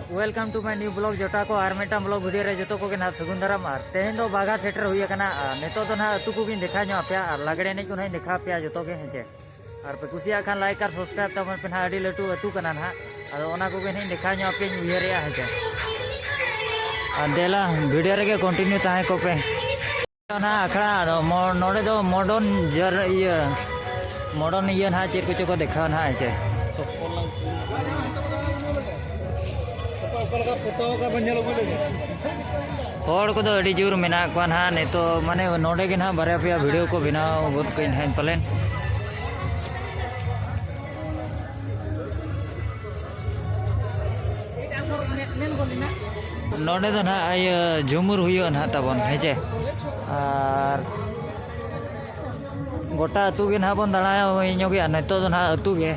welcome to my new blog जोटा को और मेटा ब्लॉग वीडियो रे जो को ना सगुन दाराम और तेहन दो बागा सेटर हुई कना नेतो तो ना अतु को भी देखा नो पे और लागड़े ने को नहीं देखा पे जो के हेचे और पे कुसिया खान लाइक और सब्सक्राइब तब पे ना अडी लटू अतु कना ना अदो ओना को भी नहीं देखा नो पे उयर रे हेचे और देला वीडियो रे कंटिन्यू ताहे को पे ना अखड़ा दो नोडे दो मॉडर्न ये ना चेर कुछ को देखा ना हेचे हर को जोर मेना ना नेतो माने नोडे के ना बारे पे वीडियो को बनाव बहुत कहीं हैं पलेन नोडे तो ना झुमुर हुई ना तबन हेचे और गोटा अतु के ना बन दाड़ा नेतो तो ना अतु के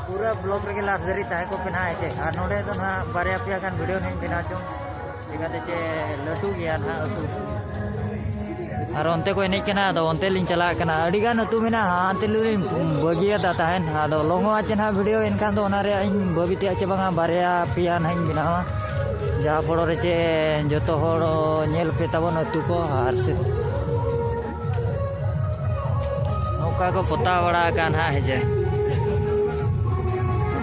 पूरा ब्लॉग रे लास्ट धरी ताहे को पेना हेचे और नोडे तो ना बारे पे कान वीडियो नहीं बना चो चिकाते चे लटू गया ना अतु और ओनते को एने केना दो ओनते लिन चला कना अडी गान अतु मेना हांते लिन बगिया दा ताहेन आदो लोंगो आचे ना वीडियो इनकान दो ओनारे इन बगिते आचे बांगा बारे पिया नहीं बनावा जा फोड़ो रे चे जतो होड़ नेल पे तबन अतु को और से नौका को पता बड़ा कान हा हेजे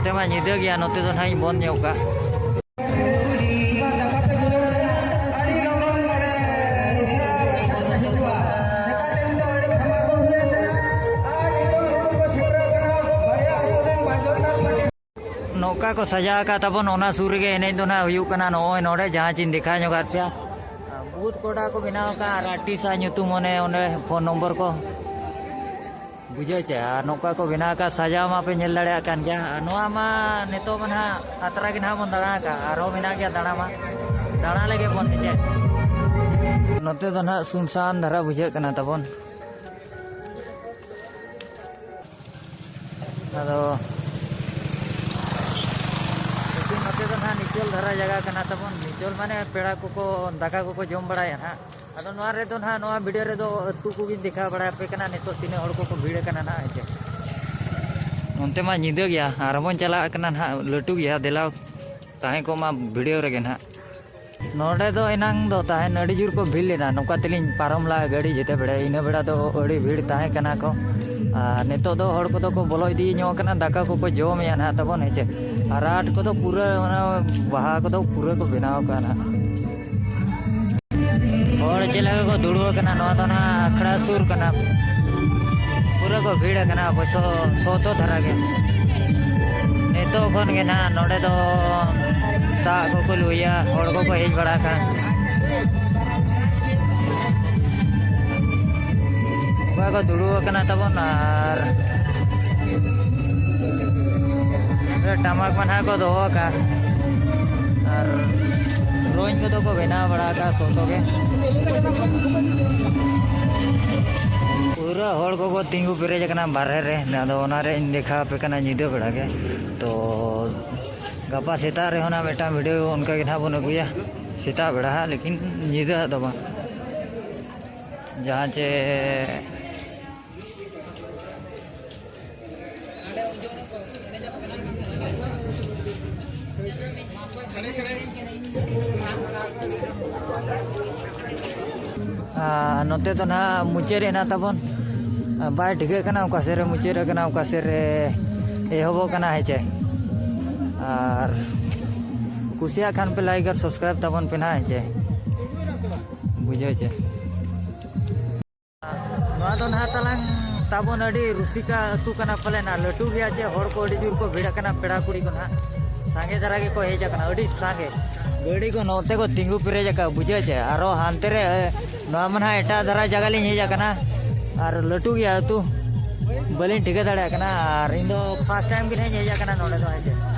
तेमा निदे गया नोते तो नहीं बन का नौका को सजा का तबन ओना सूर के एने तो ना हुयु कना नोय नोडे जहां चिन दिखा ᱧᱚᱜ पे बहुत कोड़ा को बनाव का राटी सा ᱧᱩᱛᱩᱢ ओने फोन नंबर को बुझे चे नौका को बिना का सजा मा पे नेल दाड़ा कान गया नोआ मा नेतो मना अतरा के ना बन दाड़ा का आरो बिना गया दाड़ा मा दाड़ा लगे बन चे नोते तो ना सुनसान धरा बुझे कना तबन अदो नोते तो ना निचल धरा जगह कना तबन निचल माने पेड़ा को दाका को जम बड़ाया ना अदो नोआ रे दो ना नोआ वीडियो रे दो अतु को भी देखा बड़ा पे कना नेतो तीन हड़ को भीड़ कना ना हेचे उनते मा निदे गया आर बन चला कना ना लटू गया देला ताहे को मा वीडियो रे ना नोडे दो इनांग दो ताहे अड़ी जोर को भीड़ लेना नौका तलिन पारम ला गाड़ी जेते बेड़ा इना बेड़ा दो अड़ी भीड़ ताहे कना को नेतो दो हड़ को तो को बोलो इदी नो कना दाका को जम या ना तबन हेचे आराट को तो पूरा बाहा को तो पूरा को बनाव कना और चला को दुड़ो कना नवा तो ना अखड़ा सुर कना पूरा को भीड़ कना बसो सोतो धरा के नेतो खन के ना नोडे दो ता को लुया हड़ को हेज बड़ा का को दुड़ो कना तबन और टमाक मना को दो का और रोइन को तो को बना बड़ा का सोतो के पूरा हड़ को तिंगू पेरेज कना बारे रे अदो ओना रे देखा पे कना निदे बड़ा के तो गपा सेता रे होना बेटा वीडियो उनका के ना बन अगुया सेता बेड़ा लेकिन निदे दो बा जहां चे नोते तो ना मुचे रे ना तबन बाय ठिके कना ओका सेरे मुचे रे कना ओका सेरे एहबो कना हेचे और कुसिया खान पे लाइक और सब्सक्राइब तबन पे ना हेचे बुझे छे नोआ तो ना तलांग तबन अडी रुसिका अतु कना पले ना लटू गया जे हड़ को अडी जोर को भिड़ा कना पेड़ा कुड़ी को ना सांगे जरा के को हेज कना अडी सांगे गाड़ी को नोते को तिंगू पेरेज का बुझे छे आरो हानते रे नोआ मना एटा धरा जगह लिन हेज कना और लटू गया तू बलिन ठिके दाड़ा कना और इन दो फर्स्ट टाइम के हेज कना नोडे दो हेजे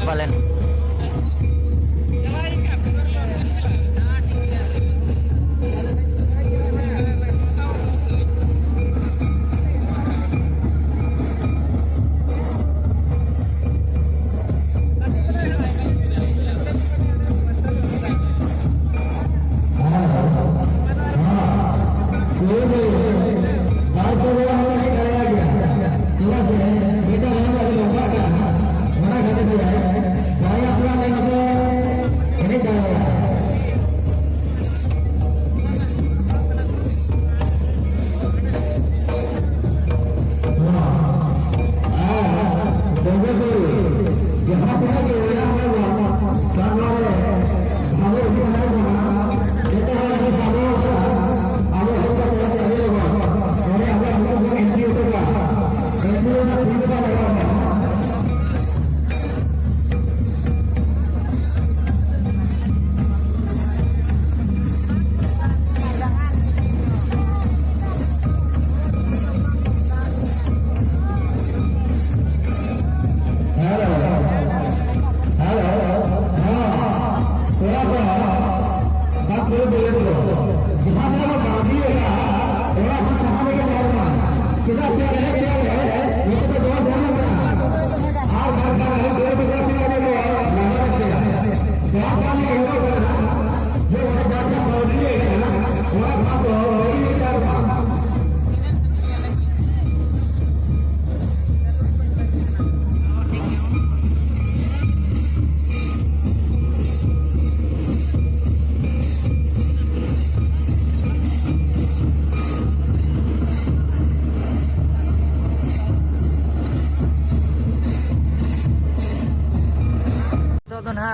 पालन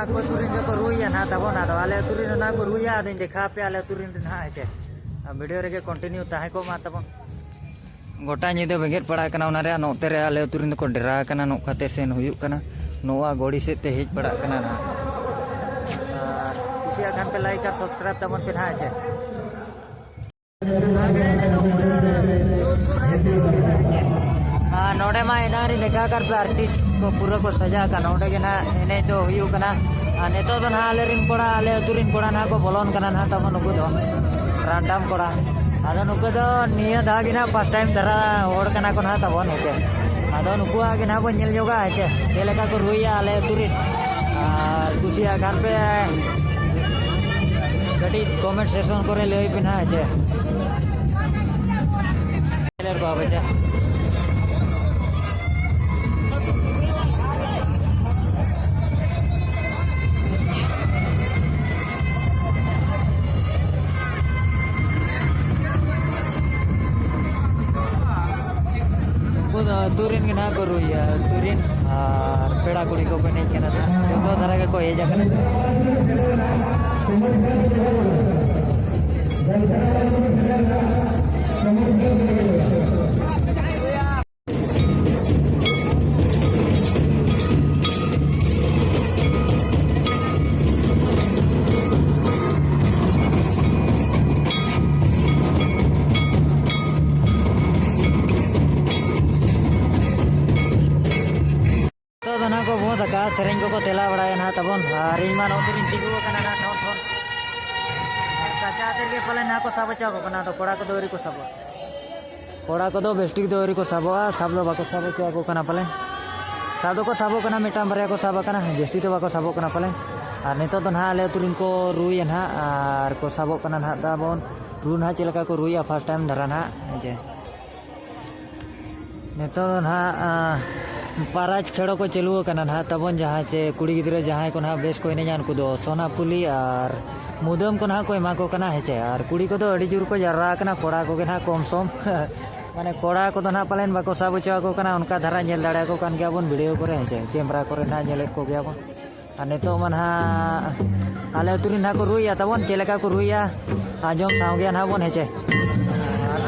को तुरिन को रुइया ना तबन आदो आले तुरिन ना को रुइया आदिन देखा पे आले तुरिन ना हेचे वीडियो रे कंटिन्यू ताहे को मा तबन गोटा निदे बेगेट पड़ा कना उना रे नोते रे आले तुरिन को डेरा कना नो खाते सेन हुयुक कना नोवा गोड़ी से ते हेज पड़ा कना ना कुसिया खान पे लाइक और सब्सक्राइब तबन पे ना हेचे नोडे मा एनारी देखा कर पे आर्टिस्ट को पूरा को सजा का नोडे के ना एने तो हुयुक कना नेतो तो ना आले रिन कोड़ा आले तुरिन कोड़ा ना को बोलोन कना ना तब नुकु दो रांडम कोड़ा आदो नुकु दो निया दागी ना फर्स्ट टाइम दरा ओड़ कना को ना तब हेचे आदो नुकु आगे ना को नेल जोगा हेचे जेलेका को रुइया आले तुरिन कुसिया खान पे गडी कमेंट सेक्शन करे ले पे ना हेचे लेर को आबे तुरिन के ना को रुइया तुरिन पेड़ा कुड़ी को नहीं केना जो धरा के को ए जगह को बहुत का सेरेंग को तेला बड़ा ना तबन रिमा नो तुरिन तिगु कना ना ठोन ठोन काचा तेर के पले ना को साबचा को कना तो कोड़ा को दोरी को साबो कोड़ा को दो बेस्टिक दोरी को साबो साबलो बाको साबचा को कना पले सादो को साबो कना मिटाम बरिया को साबा कना जेस्टी तो बाको साबो कना पले और नेतो तो ना ले तुरिन को रुई ना और को साबो कना ना तबन रू ना चलका को रुई फर्स्ट टाइम धरा ना जे नेतो तो ना पाराज खेड़ो को चलू करना ना तबन जहाँ चे कुड़ी गिद्रे जहाँ को ना बेस को एनेजान को दो सोना फुली और मुदम को ना को एमा को कना हेचे और कुड़ी को दो अड़ी जुर को जर्रा कना कोड़ा को के ना कम सम माने कोड़ा को दो ना पलेन बाको साबो चा को कना उनका धरा नेल दाड़ा को कान गया बन वीडियो करे हेचे कैमरा करे ना नेल को गया बन और नेतो मन हा आले तुरी ना को रुइया तबन चेलेका को रुइया आजम साव गया ना बन हेचे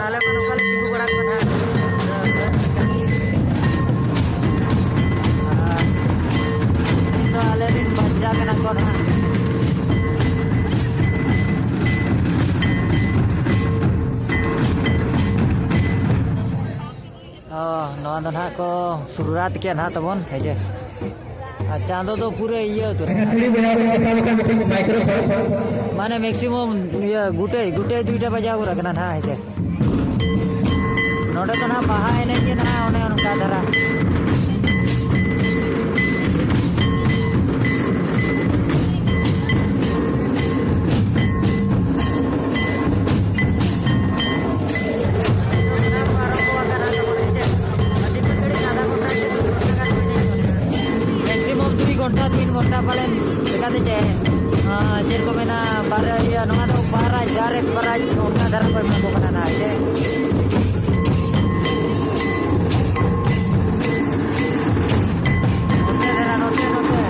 आले मन उकल तिगु बड़ा को ना आले दिन बच्चा के ना को ना नवा दो ना को शुरुआत के ना तबन हेजे चांदो तो पूरे ये तो माने मैक्सिमम ये गुटे गुटे दुईटा बजा को रखना ना है नोडे तो ना बाहा एने के ना ओने उनका धरा घंटा 3 घंटा पालन चिकाते चे चेर को मेना बारे या नोआ तो बारा डायरेक्ट बारा ओना धरा को में को बनाना है नोते धरा नोते नोते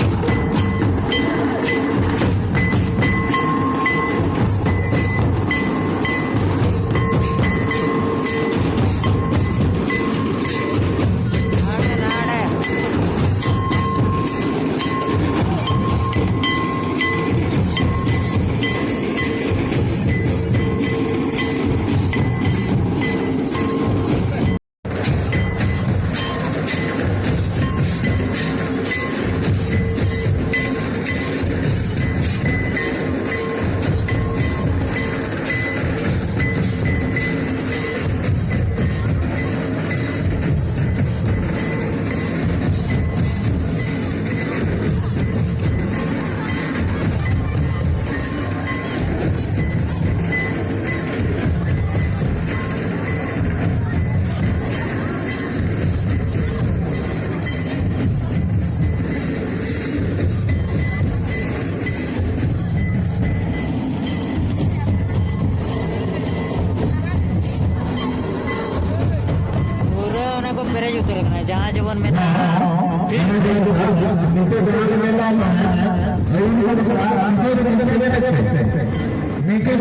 पेरेज उतर रखना है जहाँ जवन में नीचे